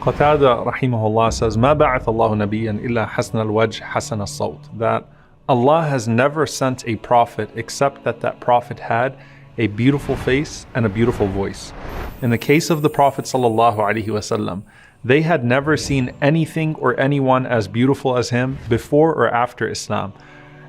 Qatada rahimahullah says, "Ma ba'ath Allahu nabiyyan illa hasan al-wajh hasan al-sawt." That Allah has never sent a prophet except that that prophet had a beautiful face and a beautiful voice. In the case of the Prophet sallallahu alaihi wasallam, they had never seen anything or anyone as beautiful as him before or after Islam.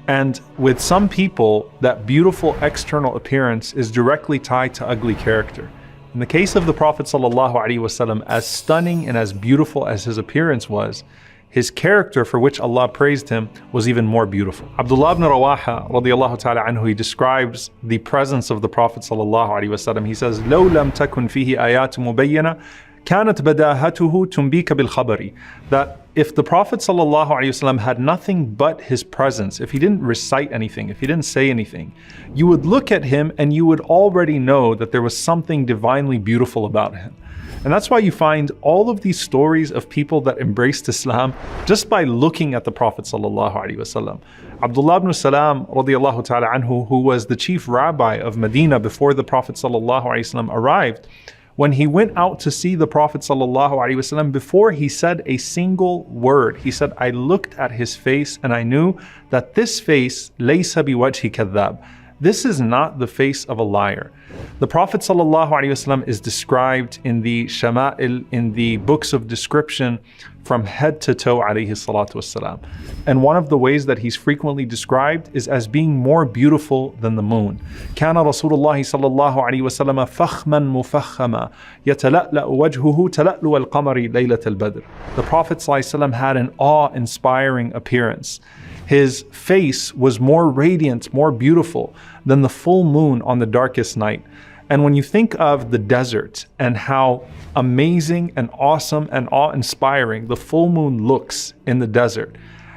And with some people, that beautiful external appearance is directly tied to ugly character. In the case of the Prophet ﷺ, as stunning and as beautiful as his appearance was, his character, for which Allah praised him, was even more beautiful. Abdullah ibn Rawaha radiyallahu ta'ala anhu, he describes the presence of the Prophet ﷺ. He says, لَوْ لَمْ تَكُنْ فِيهِ آيَاتٌ مُبَيَّنَةٌ كَانَتْ بَدَاهَتُهُ تُنْبِيكَ بِالْخَبَرِ. That if the Prophet ﷺ had nothing but his presence, if he didn't recite anything, if he didn't say anything, you would look at him and you would already know that there was something divinely beautiful about him. And that's why you find all of these stories of people that embraced Islam just by looking at the Prophet ﷺ. Abdullah ibn Salam radiyallahu ta'ala anhu, who was the chief rabbi of Medina before the Prophet ﷺ arrived, when he went out to see the Prophet ﷺ, before he said a single word, he said, I looked at his face and I knew that this face, laysa biwajhi kadhab. This is not the face of a liar. The Prophet ﷺ is described in the Shama'il, in the books of description, from head to toe, alayhi salatu wassalam. And one of the ways that he's frequently described is as being more beautiful than the moon. كان رسول الله صلى الله عليه وسلم فخما مفخما يتلألأ وجهه تلألؤ القمر ليلة البدر. The Prophet ﷺ had an awe-inspiring appearance. His face was more radiant, more beautiful than the full moon on the darkest night. And when you think of the desert and how amazing and awesome and awe-inspiring the full moon looks in the desert,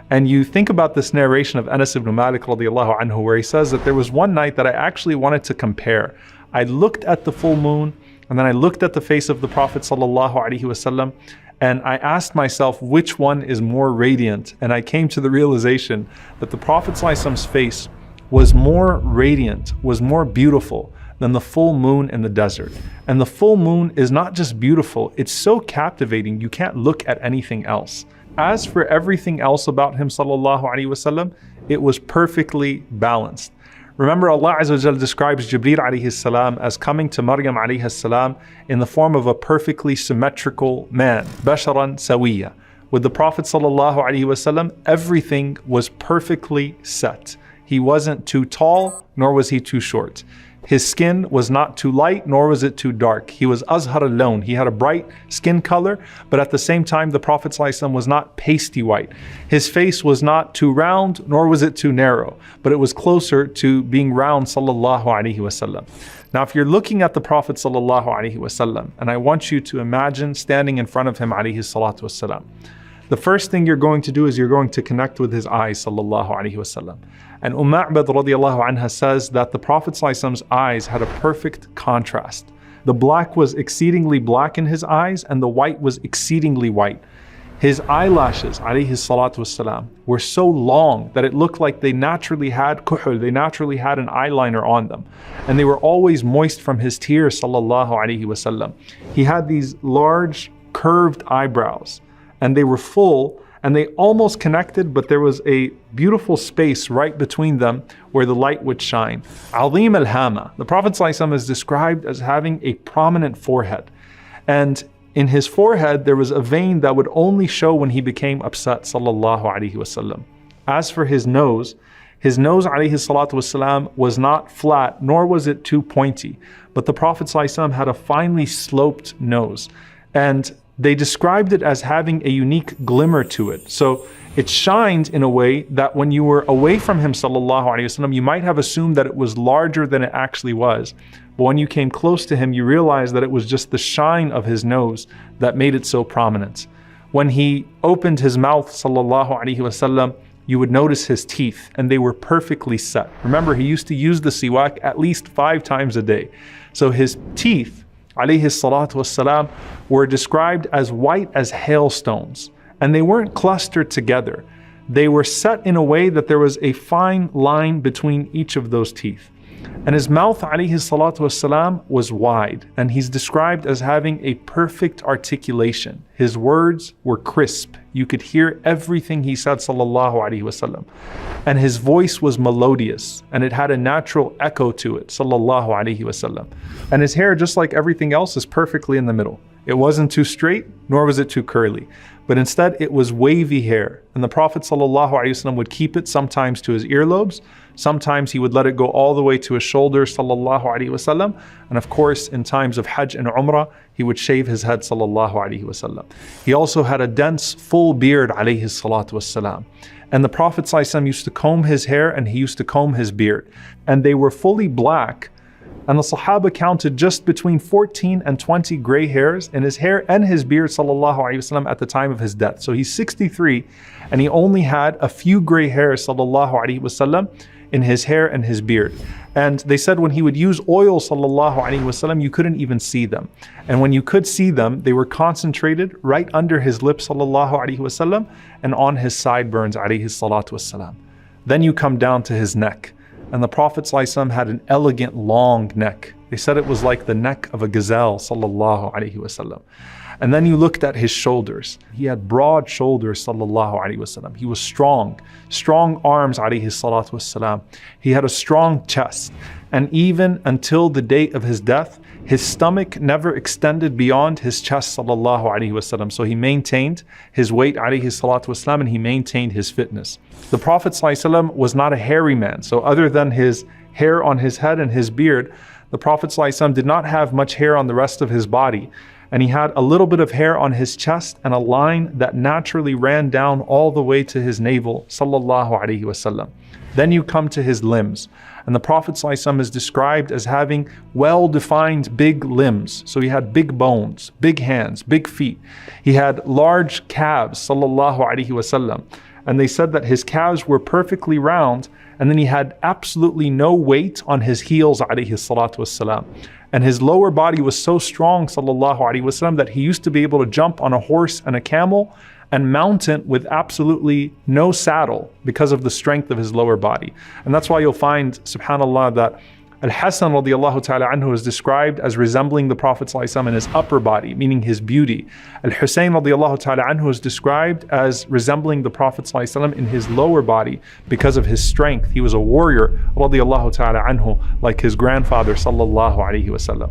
and you think about this narration of Anas ibn Malik radiyallahu anhu, where he says that there was one night that I actually wanted to compare. I looked at the full moon and then I looked at the face of the Prophet sallallahu alaihi wasallam, and I asked myself which one is more radiant, and I came to the realization that the Prophet ﷺ's face was more radiant, was more beautiful than the full moon in the desert. And the full moon is not just beautiful, it's so captivating you can't look at anything else. As for everything else about him sallallahu alaihi wasallam, it was perfectly balanced. Remember, Allah Azza wa Jal describes Jibreel alayhi salam as coming to Maryam alayhi salam in the form of a perfectly symmetrical man, basharan sawiya. With the Prophet sallallahu alaihi wasallam, everything was perfectly set. He wasn't too tall, nor was he too short. His skin was not too light, nor was it too dark. He was azhar al-lawn. He had a bright skin color, but at the same time, the Prophet ﷺ was not pasty white. His face was not too round, nor was it too narrow, but it was closer to being round, sallallahu alaihi wasallam. Now, if you're looking at the Prophet sallallahu alaihi wasallam, and I want you to imagine standing in front of him, alayhi salatu wasalam, the first thing you're going to do is you're going to connect with his eyes, sallallahu alaihi wasallam. And Ma'bad radiyallahu anha says that the Prophet ﷺ's eyes had a perfect contrast. The black was exceedingly black in his eyes, and the white was exceedingly white. His eyelashes, alayhi salatu wasalam, were so long that it looked like they naturally had kuhul, they naturally had an eyeliner on them. And they were always moist from his tears, sallallahu alaihi wasallam. He had these large curved eyebrows, and they were full, and they almost connected, but there was a beautiful space right between them where the light would shine. Azim al-hama. The Prophet ﷺ is described as having a prominent forehead. And in his forehead, there was a vein that would only show when he became upset, sallallahu alaihi wasallam. As for his nose, alayhi salatu wasalam, was not flat, nor was it too pointy. But the Prophet ﷺ had a finely sloped nose. And they described it as having a unique glimmer to it. So it shined in a way that when you were away from him, sallallahu alaihi wasallam, you might have assumed that it was larger than it actually was. But when you came close to him, you realized that it was just the shine of his nose that made it so prominent. When he opened his mouth, sallallahu alaihi wasallam, you would notice his teeth, and they were perfectly set. Remember, he used to use the siwak at least 5 times a day. So his teeth, alayhi salatu wassalam, were described as white as hailstones, and they weren't clustered together. They were set in a way that there was a fine line between each of those teeth. And his mouth, alayhi salatu wassalam, was wide. And he's described as having a perfect articulation. His words were crisp. You could hear everything he said, sallallahu alayhi wasallam. And his voice was melodious, and it had a natural echo to it, sallallahu alayhi wasallam. And his hair, just like everything else, is perfectly in the middle. It wasn't too straight, nor was it too curly, but instead it was wavy hair. And the Prophet ﷺ would keep it sometimes to his earlobes, sometimes he would let it go all the way to his shoulders, ﷺ. And of course, in times of Hajj and Umrah, he would shave his head, ﷺ. He also had a dense, full beard, alayhi salatu wassalam. And the Prophet ﷺ used to comb his hair and he used to comb his beard. And they were fully black. And the Sahaba counted just between 14 and 20 gray hairs in his hair and his beard, sallallahu alaihi wasallam, at the time of his death. So he's 63 and he only had a few gray hairs, sallallahu alaihi wasallam, in his hair and his beard. And they said when he would use oil, sallallahu alaihi wasallam, you couldn't even see them. And when you could see them, they were concentrated right under his lips, sallallahu alaihi wasallam, and on his sideburns, alayhi salatu wasalam. Then you come down to his neck. And the Prophet ﷺ had an elegant long neck. They said it was like the neck of a gazelle, sallallahu alaihi wasallam. And then you looked at his shoulders. He had broad shoulders, sallallahu alaihi wasallam. He was strong arms, alayhi salatu wasalam. He had a strong chest. And even until the day of his death, his stomach never extended beyond his chest, sallallahu alaihi wasallam. So he maintained his weight, alayhi salatu wasalam, and he maintained his fitness. The Prophet ﷺ was not a hairy man. So other than his hair on his head and his beard, the Prophet ﷺ did not have much hair on the rest of his body. And he had a little bit of hair on his chest and a line that naturally ran down all the way to his navel, sallallahu alaihi wasallam. Then you come to his limbs. And the Prophet ﷺ is described as having well-defined big limbs. So he had big bones, big hands, big feet. He had large calves, sallallahu alaihi wasallam. And they said that his calves were perfectly round, and then he had absolutely no weight on his heels, alayhi salatu wassalam. And his lower body was so strong, sallallahu alaihi wasallam, that he used to be able to jump on a horse and a camel and mount it with absolutely no saddle because of the strength of his lower body. And that's why you'll find, subhanAllah, that Al-Hasan radiallahu ta'ala anhu is described as resembling the Prophet ﷺ in his upper body, meaning his beauty. Al-Husayn radiallahu ta'ala anhu is described as resembling the Prophet ﷺ in his lower body because of his strength. He was a warrior radiallahu ta'ala anhu, like his grandfather sallallahu alayhi wasallam.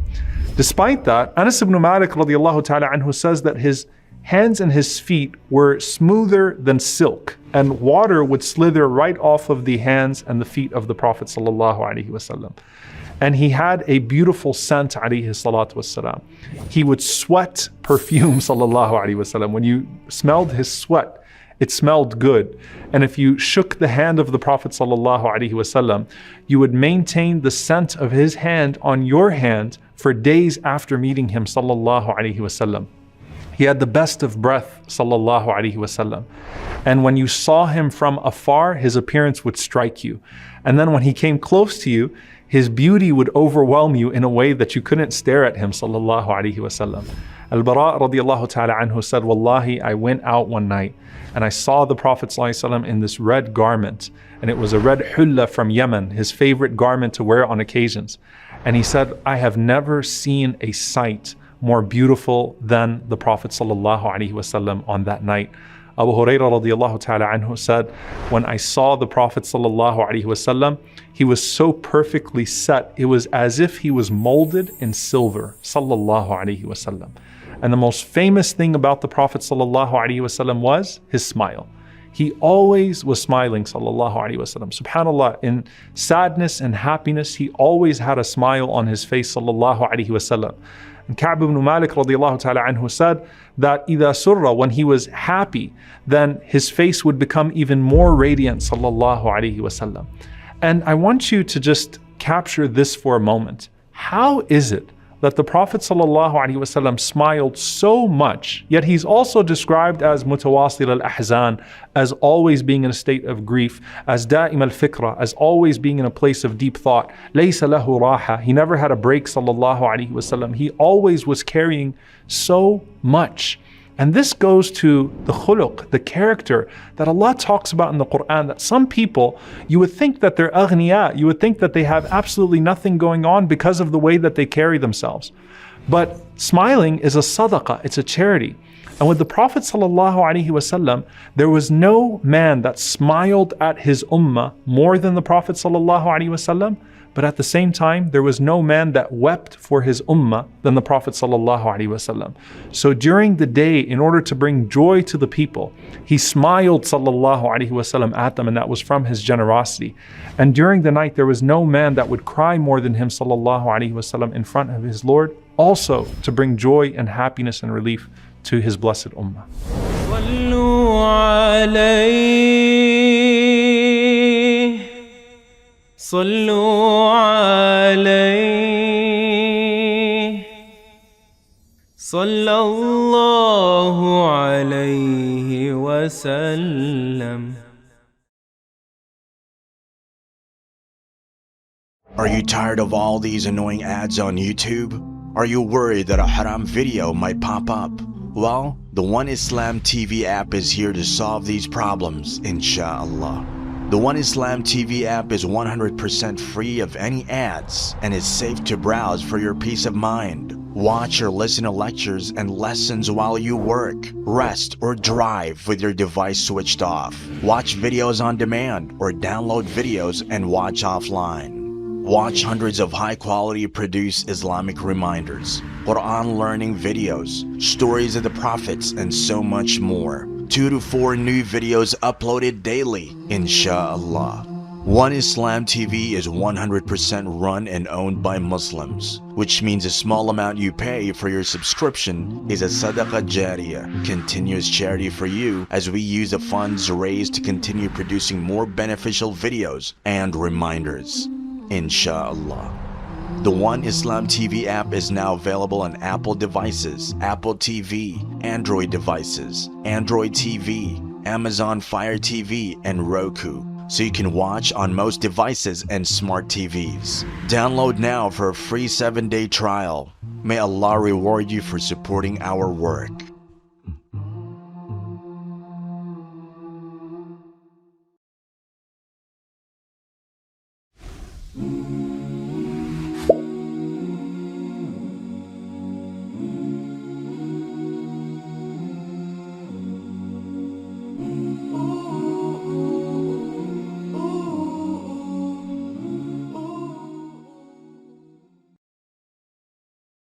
Despite that, Anas ibn Malik radiallahu ta'ala anhu says that his hands and his feet were smoother than silk, and water would slither right off of the hands and the feet of the Prophet sallallahu alaihi wasallam. And he had a beautiful scent, alayhi salatu wassalam. He would sweat perfume, sallallahu alaihi wasallam. When you smelled his sweat, it smelled good. And if you shook the hand of the Prophet sallallahu alaihi wasallam, you would maintain the scent of his hand on your hand for days after meeting him, sallallahu alaihi wasallam. He had the best of breath, sallallahu alaihi wasallam. And when you saw him from afar, his appearance would strike you. And then when he came close to you, his beauty would overwhelm you in a way that you couldn't stare at him, sallallahu alaihi wasallam. Al-Bara radiallahu ta'ala anhu said, Wallahi, I went out one night and I saw the Prophet sallallahu alaihi wasallam in this red garment. And it was a red hulla from Yemen, his favorite garment to wear on occasions. And he said, I have never seen a sight more beautiful than the Prophet sallallahu alaihi wasallam on that night. Abu Hurairah radiallahu ta'ala anhu said, when I saw the Prophet sallallahu alaihi wasallam, he was so perfectly set, it was as if he was molded in silver, sallallahu alaihi wasallam. And the most famous thing about the Prophet sallallahu alaihi wasallam was his smile. He always was smiling, sallallahu alaihi wasallam. Subhanallah, in sadness and happiness, he always had a smile on his face, sallallahu alaihi wasallam. And Ka'b ibn Malik radiallahu ta'ala anhu said that إِذَا surra, when he was happy, then his face would become even more radiant, sallallahu alaihi wasallam. And I want you to just capture this for a moment. How is it that the Prophet ﷺ smiled so much, yet he's also described as mutawasil al-ahzan, as always being in a state of grief, as da'im al-fikra, as always being in a place of deep thought. Laysa lahu raha, he never had a break, sallallahu alaihi wasallam. He always was carrying so much. And this goes to the khuluq, the character that Allah talks about in the Quran, that some people, you would think that they're aghniya, you would think that they have absolutely nothing going on because of the way that they carry themselves. But smiling is a sadaqah, it's a charity. And with the Prophet ﷺ, there was no man that smiled at his ummah more than the Prophet ﷺ, but at the same time, there was no man that wept for his ummah than the Prophet ﷺ. So during the day, in order to bring joy to the people, he smiled ﷺ at them, and that was from his generosity. And during the night, there was no man that would cry more than him ﷺ in front of his Lord, also to bring joy and happiness and relief to his blessed ummah. صلوا عليه صلى الله عليه وسلم. Are you tired of all these annoying ads on YouTube? Are you worried that a haram video might pop up? Well, the One Islam TV app is here to solve these problems, inshallah. The One Islam TV app is 100% free of any ads and is safe to browse for your peace of mind. Watch or listen to lectures and lessons while you work, rest, or drive with your device switched off. Watch videos on demand or download videos and watch offline. Watch hundreds of high-quality produced Islamic reminders, Quran learning videos, stories of the prophets, and so much more. 2 to 4 new videos uploaded daily, inshallah. One Islam TV is 100% run and owned by Muslims, which means a small amount you pay for your subscription is a sadaqah jariyah, continuous charity for you, as we use the funds raised to continue producing more beneficial videos and reminders, inshallah. The One Islam TV app is now available on Apple devices, Apple TV, Android devices, Android TV, Amazon Fire TV, and Roku, so you can watch on most devices and smart TVs. Download now for a free 7-day trial. May Allah reward you for supporting our work.